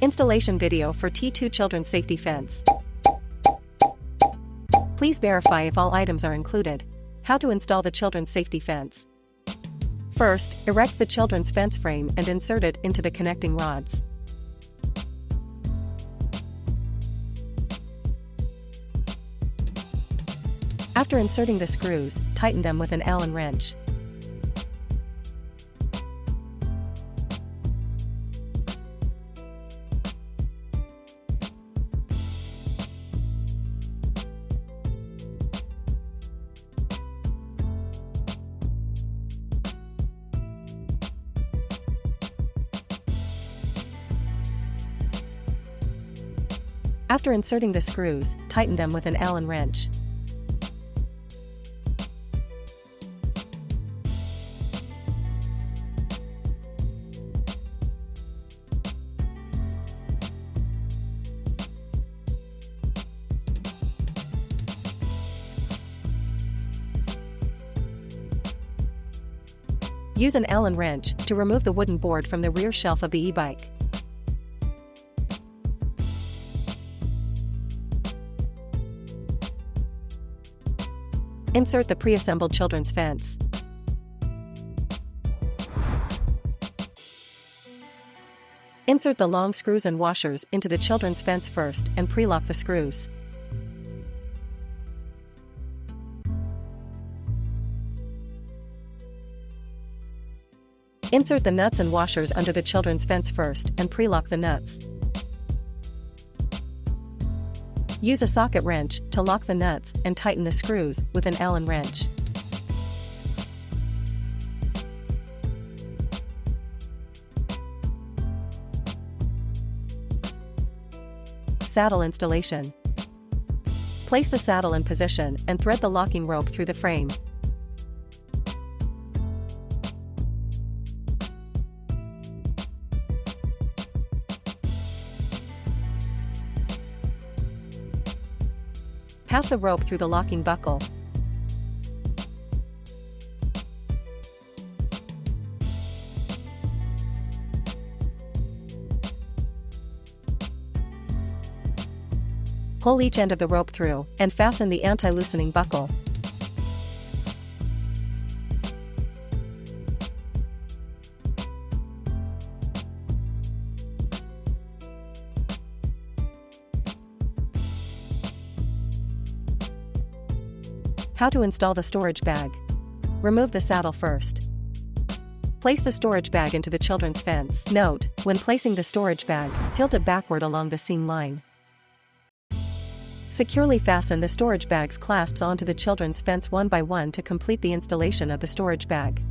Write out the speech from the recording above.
Installation video for T2 Children's Safety Fence. Please verify if all items are included. How to install the children's safety fence. First, erect the children's fence frame and insert it into the connecting rods. After inserting the screws, tighten them with an Allen wrench. After inserting the screws, tighten them with an Allen wrench. Use an Allen wrench to remove the wooden board from the rear shelf of the e-bike. Insert the pre-assembled children's fence. Insert the long screws and washers into the children's fence first and pre-lock the screws. Insert the nuts and washers under the children's fence first and pre-lock the nuts. Use a socket wrench to lock the nuts and tighten the screws with an Allen wrench. Saddle installation. Place the saddle in position and thread the locking rope through the frame. Pass the rope through the locking buckle. Pull each end of the rope through and fasten the anti-loosening buckle. How to install the storage bag. Remove the saddle first. Place the storage bag into the children's fence. Note, when placing the storage bag, tilt it backward along the seam line. Securely fasten the storage bag's clasps onto the children's fence one by one to complete the installation of the storage bag.